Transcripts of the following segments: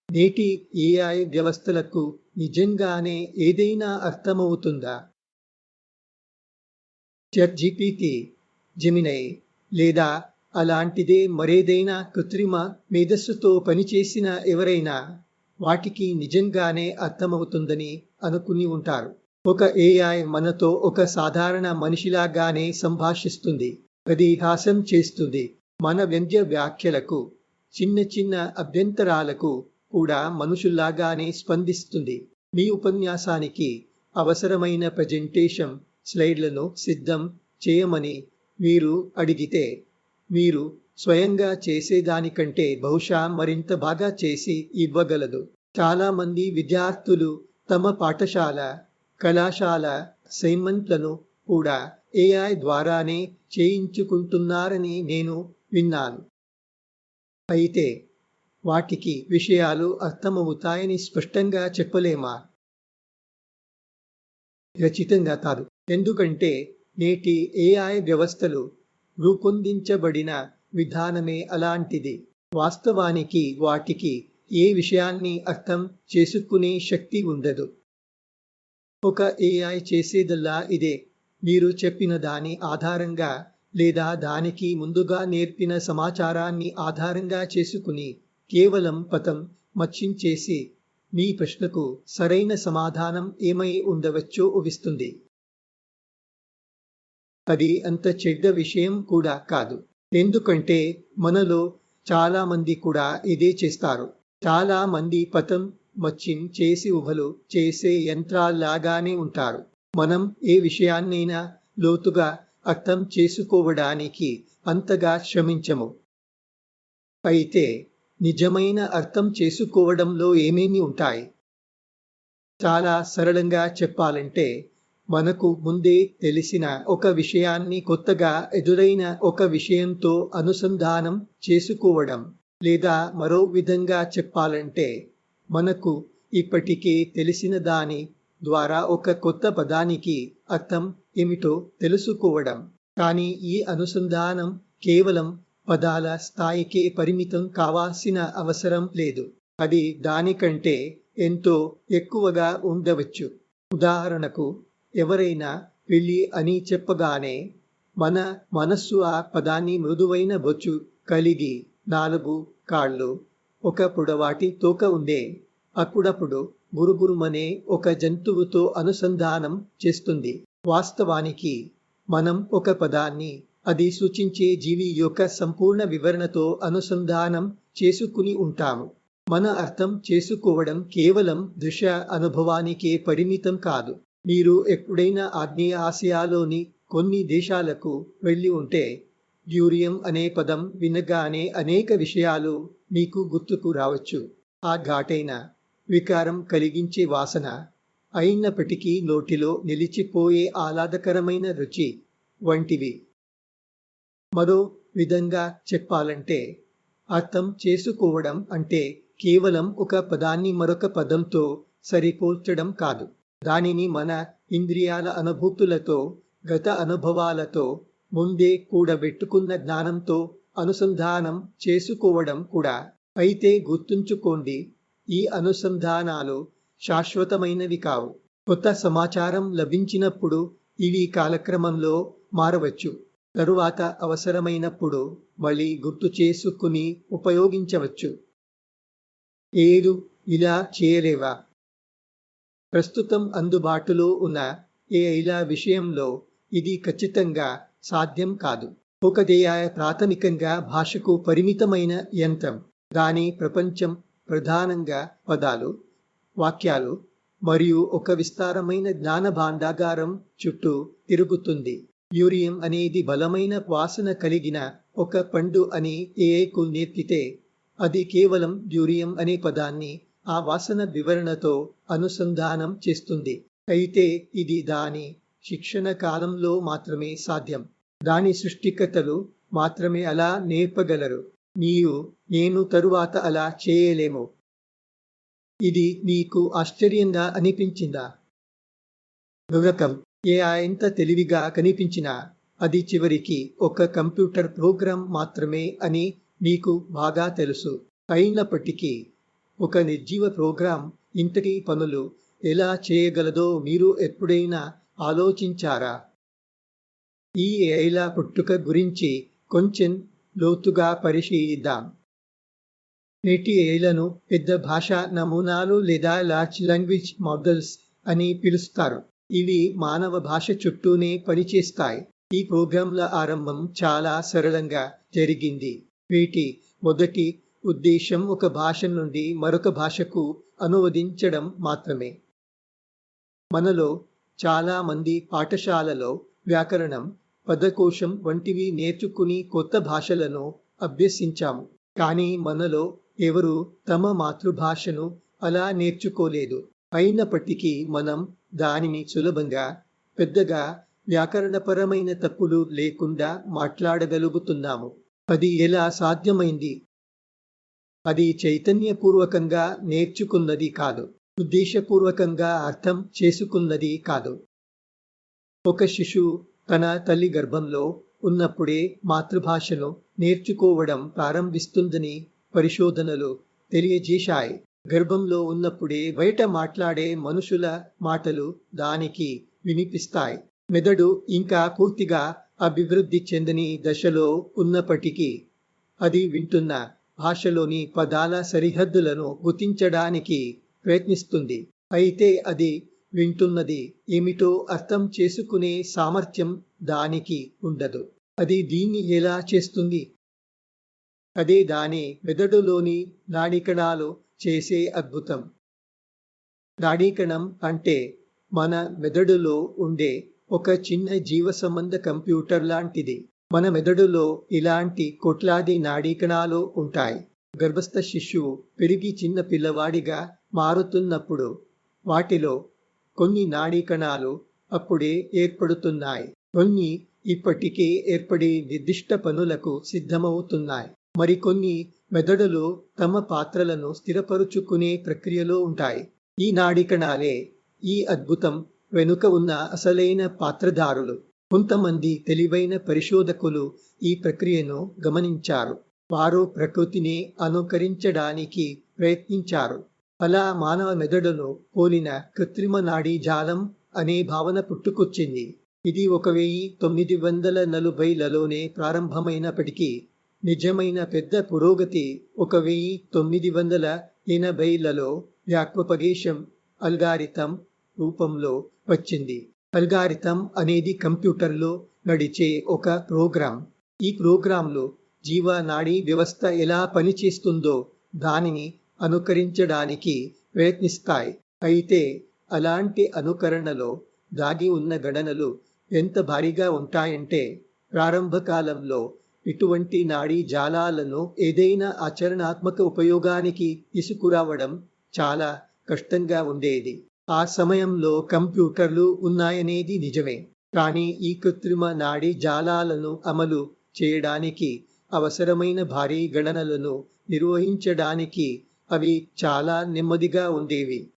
నేటి ఏఐ వ్యవస్థలకు నిజంగానే ఏదైనా అర్థమవుతుందా? చాట్‌జీపీటీ, జెమినై లేదా అలాంటిదే మరేదైనా కృత్రిమ మేధస్సుతో పనిచేసిన ఎవరైనా వాటికి నిజంగానే అర్థమవుతుందని అనుకుని ఉంటారు. ఒక ఏఐ మనతో ఒక సాధారణ మనిషిలాగానే సంభాషిస్తుంది, పరిహాసం చేస్తుంది, మన వ్యంగ్య వ్యాఖ్యలకు, చిన్న చిన్న అభ్యంతరాలకు కూడా మనుషుల్లాగానే స్పందిస్తుంది. మీ ఉపన్యాసానికి అవసరమైన ప్రెజెంటేషన్ స్లైడ్లను సిద్ధం చేయమని మీరు అడిగితే, మీరు స్వయంగా చేసేదానికంటే బహుశా మరింత బాగా చేసి ఇవ్వగలదు. చాలామంది విద్యార్థులు తమ పాఠశాల, కళాశాల అసైన్‌మెంట్లను కూడా ఏఐ ద్వారానే చేయించుకుంటున్నారని నేను విన్నాను. అయితే వాటికి విషయాలు అర్థమవుతాయని స్పష్టంగా చెప్పలేమా? ఖచ్చితంగా కాదు. ఎందుకంటే నేటి ఏఐ వ్యవస్థలు రూపొందించబడిన విధానమే అలాంటిది. వాస్తవానికి వాటికి ఏ విషయాన్ని అర్థం చేసుకునే శక్తి ఉండదు. ఒక ఏఐ చేసేదల్లా ఇదే. మీరు చెప్పిన దాని ఆధారంగా లేదా దానికి ముందుగా నేర్పిన సమాచారాన్ని ఆధారంగా చేసుకుని కేవలం పదం మచ్చించేసి మీ ప్రశ్నకు సరైన సమాధానం ఏమై ఉండవచ్చో ఊహిస్తుంది. అది అంత చెడ్డ విషయం కూడా కాదు. ఎందుకంటే మనలో చాలా మంది కూడా ఇదే చేస్తారు. చాలా మంది పదం మచ్చిం చేసి ఊహలు చేసే యంత్రాల్లాగానే ఉంటారు. మనం ఏ విషయాన్నైనా లోతుగా అర్థం చేసుకోవడానికి అంతగా శ్రమించము. అయితే నిజమైన అర్థం చేసుకోవడంలో ఏమేమి ఉంటాయి? చాలా సరళంగా చెప్పాలంటే, మనకు ముందే తెలిసిన ఒక విషయాన్ని కొత్తగా ఎదురైన ఒక విషయంతో అనుసంధానం చేసుకోవడం. లేదా మరో విధంగా చెప్పాలంటే, మనకు ఇప్పటికే తెలిసిన దాని ద్వారా ఒక కొత్త పదానికి అర్థం ఏమిటో తెలుసుకోవడం. కానీ ఈ అనుసంధానం కేవలం పదాల స్థాయికే పరిమితం కావాల్సిన అవసరం లేదు. అది దానికంటే ఎంతో ఎక్కువగా ఉండవచ్చు. ఉదాహరణకు, ఎవరైనా పెళ్ళి అని చెప్పగానే మన మనస్సు ఆ పదాన్ని మృదువైన బొచ్చు కలిగి, 4 కాళ్ళు, ఒక పొడవాటి తోక ఉండే, అప్పుడప్పుడు గురుగురుమనే ఒక జంతువుతో అనుసంధానం చేస్తుంది. వాస్తవానికి మనం ఒక పదాన్ని అది సూచించే జీవి యొక్క సంపూర్ణ వివరణతో అనుసంధానం చేసుకుని ఉంటాము. మన అర్థం చేసుకోవడం కేవలం దృశ్య అనుభవానికే పరిమితం కాదు. మీరు ఎప్పుడైనా ఆగ్నేయ ఆసియాలోని కొన్ని దేశాలకు వెళ్ళి ఉంటే, డ్యూరియం అనే పదం వినగానే అనేక విషయాలు మీకు గుర్తుకు రావచ్చు. ఆ ఘాటైన, వికారం కలిగించే వాసన, అయినప్పటికీ నోటిలో నిలిచిపోయే ఆహ్లాదకరమైన రుచి వంటివి. మరో విధంగా చెప్పాలంటే, అర్థం చేసుకోవడం అంటే కేవలం ఒక పదాన్ని మరొక పదంతో సరిపోల్చడం కాదు. దానిని మన ఇంద్రియాల అనుభూతులతో, గత అనుభవాలతో, ముందే కూడబెట్టుకున్న జ్ఞానంతో అనుసంధానం చేసుకోవడం కూడా. అయితే గుర్తుంచుకోండి, ఈ అనుసంధానాలు శాశ్వతమైనవి కావు. కొత్త సమాచారం లభించినప్పుడు ఇవి కాలక్రమంలో మారవచ్చు. తరువాత అవసరమైనప్పుడు మళ్ళీ గుర్తు చేసుకుని ఉపయోగించవచ్చు. ఏడు ఇలా చేయలేవా? ప్రస్తుతం అందుబాటులో ఉన్న ఏఐల విషయంలో ఇది ఖచ్చితంగా సాధ్యం కాదు. ఒక ఏఐ ప్రాథమికంగా భాషకు పరిమితమైన యంత్రం. దాని ప్రపంచం ప్రధానంగా పదాలు, వాక్యాలు మరియు ఒక విస్తారమైన జ్ఞాన భాండాగారం చుట్టూ తిరుగుతుంది. యూరియం అనేది బలమైన వాసన కలిగిన ఒక పండు అని ఏఐకు నేర్పితే, అది కేవలం డ్యూరియం అనే పదాన్ని ఆ వాసన వివరణతో అనుసంధానం చేస్తుంది. అయితే ఇది దాని శిక్షణ కాలంలో మాత్రమే సాధ్యం. దాని సృష్టికర్తలు మాత్రమే అలా నేర్పగలరు. నేను తరువాత అలా చేయలేము. ఇది మీకు ఆశ్చర్యంగా అనిపించిందా? వివరకం. ఏఐ ఎంత తెలివిగా కనిపించినా అది చివరికి ఒక కంప్యూటర్ ప్రోగ్రాం మాత్రమే అని మీకు బాగా తెలుసు. అయినప్పటికీ ఒక నిర్జీవ ప్రోగ్రాం ఇంతటి పనులు ఎలా చేయగలదో మీరు ఎప్పుడైనా ఆలోచించారా? ఈ ఏఐల పుట్టుక గురించి కొంచెం లోతుగా పరిశీలిద్దాం. నేటి ఏఐలను పెద్ద భాషా నమూనాలు లేదా లార్జ్ లాంగ్వేజ్ మోడల్స్ అని పిలుస్తారు. ఇవి మానవ భాష చుట్టూనే పనిచేస్తాయి. ఈ ప్రోగ్రాంల ఆరంభం చాలా సరళంగా జరిగింది. వీటి మొదటి ఉద్దేశం ఒక భాష నుండి మరొక భాషకు అనువదించడం మాత్రమే. మనలో చాలా మంది పాఠశాలలో వ్యాకరణం, పదకోశం వంటివి నేర్చుకుని కొత్త భాషలను అభ్యసించాము. కానీ మనలో ఎవరు తమ మాతృభాషను అలా నేర్చుకోలేదు. అయినప్పటికీ మనం దానిని సులభంగా, పెద్దగా వ్యాకరణపరమైన తప్పులు లేకుండా మాట్లాడగలుగుతున్నాము. అది ఎలా సాధ్యమైంది? అది చైతన్యపూర్వకంగా నేర్చుకున్నది కాదు. ఉద్దేశపూర్వకంగా అర్థం చేసుకున్నది కాదు. ఒక శిశువు తన తల్లి గర్భంలో ఉన్నప్పుడే మాతృభాషను నేర్చుకోవడం ప్రారంభిస్తుందని పరిశోధనలు తెలియజేశాయి. గర్భంలో ఉన్నప్పుడే బయట మాట్లాడే మనుషుల మాటలు దానికి వినిపిస్తాయి. మెదడు ఇంకా పూర్తిగా అభివృద్ధి చెందని దశలో ఉన్నప్పటికీ అది వింటున్న భాషలోని పదాల సరిహద్దులను గుర్తించడానికి ప్రయత్నిస్తుంది. అయితే అది వింటున్నది ఏమిటో అర్థం చేసుకునే సామర్థ్యం దానికి ఉండదు. అది దీన్ని ఎలా చేస్తుంది? అదే దాని మెదడులోని నాడీకణాలు చేసే అద్భుతం. నాడీకణం అంటే మన మెదడులో ఉండే ఒక చిన్న జీవసంబంధ కంప్యూటర్ లాంటిది. మన మెదడులో ఇలాంటి కోట్లాది నాడీకణాలు ఉంటాయి. గర్భస్థ శిశువు పెరిగి చిన్న పిల్లవాడిగా మారుతున్నప్పుడు వాటిలో కొన్ని నాడీకణాలు అప్పుడే ఏర్పడుతున్నాయి. కొన్ని ఇప్పటికే ఏర్పడి నిర్దిష్ట పనులకు సిద్ధమవుతున్నాయి. మరికొన్ని మెదడులో తమ పాత్రలను స్థిరపరుచుకునే ప్రక్రియలో ఉంటాయి. ఈ నాడీకణాలే ఈ అద్భుతం వెనుక ఉన్న అసలైన పాత్రధారులు. కొంతమంది తెలివైన పరిశోధకులు ఈ ప్రక్రియను గమనించారు. వారు ప్రకృతిని అనుకరించడానికి ప్రయత్నించారు. అలా మానవ మెదడును పోలిన కృత్రిమ నాడీ జాలం అనే భావన పుట్టుకొచ్చింది. ఇది 1940లలోనే ప్రారంభమైనప్పటికీ నిజమైన పెద్ద పురోగతి 1980లలో బ్యాక్ప్రొపగేషన్ అల్గారిథం రూపంలో వచ్చింది. అల్గారిథం అనేది కంప్యూటర్లో నడిచే ఒక ప్రోగ్రాం. ఈ ప్రోగ్రాంలు జీవనాడీ వ్యవస్థ ఎలా పనిచేస్తుందో దానిని అనుకరించడానికి ప్రయత్నిస్తాయి. అయితే అలాంటి అనుకరణలో దాగి ఉన్న గణనలు ఎంత భారీగా ఉంటాయంటే ప్రారంభ కాలంలో ఇటువంటి నాడీ జాలాలను ఏదైనా ఆచరణాత్మక ఉపయోగానికి తీసుకురావడం చాలా కష్టంగా ఉండేది. ఆ సమయంలో కంప్యూటర్లు ఉన్నాయనేది నిజమే. కానీ ఈ కృత్రిమ నాడీ జాలాలను అమలు చేయడానికి అవసరమైన భారీ గణనలను నిర్వహించడానికి అవి చాలా నెమ్మదిగా ఉండేవి.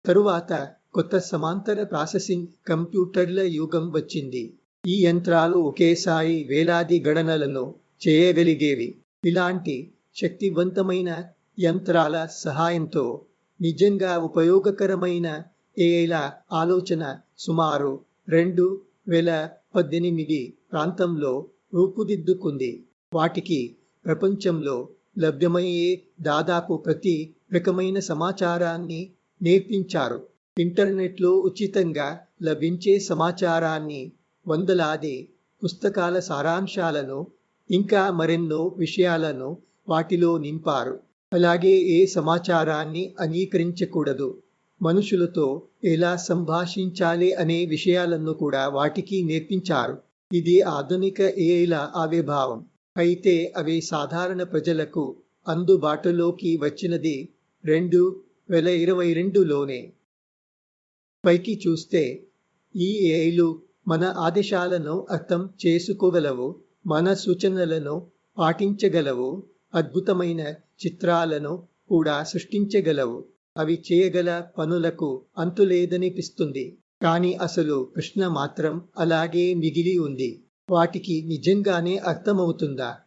తరువాత కొత్త సమాంతర ప్రాసెసింగ్ కంప్యూటర్ల యుగం వచ్చింది. ఈ యంత్రాలు ఒకేసారి వేలాది గణనలను చేయగలిగేవి. ఇలాంటి శక్తివంతమైన యంత్రాల సహాయంతో నిజంగా ఉపయోగకరమైన ఏఐల ఆలోచన సుమారు 2018 ప్రాంతంలో రూపుదిద్దుకుంది. వాటికి ప్రపంచంలో లభ్యమయ్యే దాదాపు ప్రతి రకమైన సమాచారాన్ని నేర్పించారు. ఇంటర్నెట్లో ఉచితంగా లభించే సమాచారాన్ని, వందలాది పుస్తకాల సారాంశాలను, ఇంకా మరెన్నో విషయాలను వాటిలో నింపారు. అలాగే ఏ సమాచారాన్ని అంగీకరించకూడదు, మనుషులతో ఎలా సంభాషించాలి అనే విషయాలను కూడా వాటికి నేర్పించారు. ఇది ఆధునిక ఏఐల ఆవిర్భావం. అయితే అవి సాధారణ ప్రజలకు అందుబాటులోకి వచ్చినది 2022లోనే. పైకి చూస్తే ఈ ఏఐలు మన ఆదేశాలను అర్థం చేసుకోగలవు, మన సూచనలను పాటించగలవు, అద్భుతమైన చిత్రాలను కూడా సృష్టించగలవు. అవి చేయగల పనులకు అంతులేదనిపిస్తుంది. కానీ అసలు ప్రశ్న మాత్రం అలాగే మిగిలి ఉంది. వాటికి నిజంగానే అర్థమవుతుందా?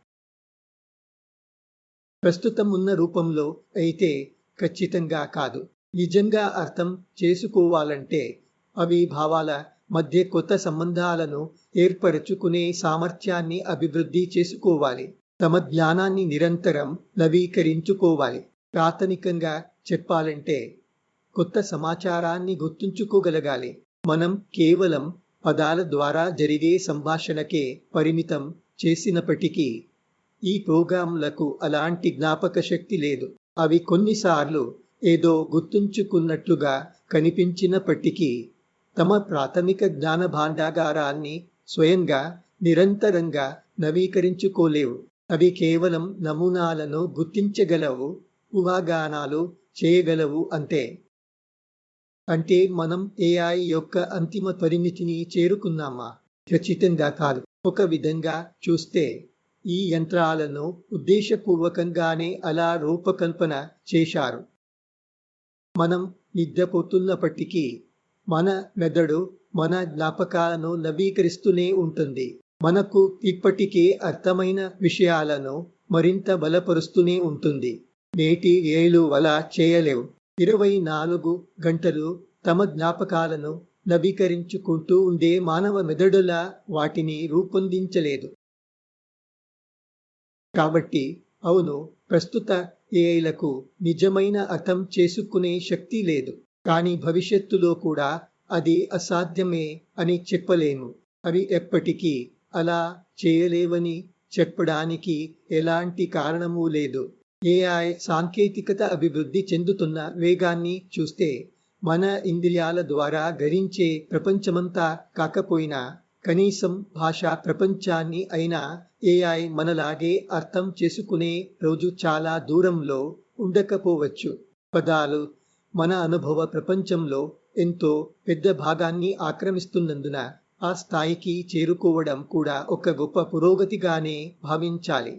ప్రస్తుతం ఉన్న రూపంలో అయితే ఖచ్చితంగా కాదు. నిజంగా అర్థం చేసుకోవాలంటే అవి భావాల మధ్య కొత్త సంబంధాలను ఏర్పరచుకునే సామర్థ్యాన్ని అభివృద్ధి చేసుకోవాలి. తమ జ్ఞానాన్ని నిరంతరం నవీకరించుకోవాలి. ప్రాథమికంగా చెప్పాలంటే కొత్త సమాచారాన్ని గుర్తుంచుకోగలగాలి. మనం కేవలం పదాల ద్వారా జరిగే సంభాషణకే పరిమితం చేసినప్పటికీ ఈ ప్రోగ్రాంలకు అలాంటి జ్ఞాపక శక్తి లేదు. అవి కొన్నిసార్లు ఏదో గుర్తుంచుకున్నట్లుగా కనిపించినప్పటికీ తమ ప్రాథమిక జ్ఞాన భాండాగారాన్ని స్వయంగా నిరంతరంగా నవీకరించుకోలేవు. అవి కేవలం నమూనాలను గుర్తించగలవు, ఊహాగానాలు చేయగలవు అంతే. అంటే మనం AI యొక్క అంతిమ పరిమితిని చేరుకున్నామా? ఖచ్చితంగా కాదు. ఒక విధంగా చూస్తే ఈ యంత్రాలను ఉద్దేశపూర్వకంగానే అలా రూపకల్పన చేశారు. మనం నిద్రపోతున్నప్పటికీ మన మెదడు మన జ్ఞాపకాలను నవీకరిస్తూనే ఉంటుంది. మనకు ఇప్పటికే అర్థమైన విషయాలను మరింత బలపరుస్తూనే ఉంటుంది. నేటి ఏళ్ళు అలా చేయలేవు. 24 గంటలు తమ జ్ఞాపకాలను నవీకరించుకుంటూ ఉండే మానవ మెదడులా వాటిని రూపొందించలేదు. కాబట్టి అవును, ప్రస్తుత ఏఐలకు నిజమైన అర్థం చేసుకునే శక్తి లేదు. కానీ భవిష్యత్తులో కూడా అది అసాధ్యమే అని చెప్పలేము. అవి ఎప్పటికీ అలా చేయలేవని చెప్పడానికి ఎలాంటి కారణమూ లేదు. AI సాంకేతికత అభివృద్ధి చెందుతున్న వేగాన్ని చూస్తే మన ఇంద్రియాల ద్వారా గ్రహించే ప్రపంచమంతా కాకపోయినా కనీసం భాషా ప్రపంచాన్ని అయినా AI మనలాగే అర్థం చేసుకునే రోజు చాలా దూరంలో ఉండకపోవచ్చు. పదాలు మన అనుభవ ప్రపంచంలో ఎంతో పెద్ద భాగాన్ని ఆక్రమిస్తున్నందున ఆ స్థాయికి చేరుకోవడం కూడా ఒక గొప్ప పురోగతిగానే భావించాలి.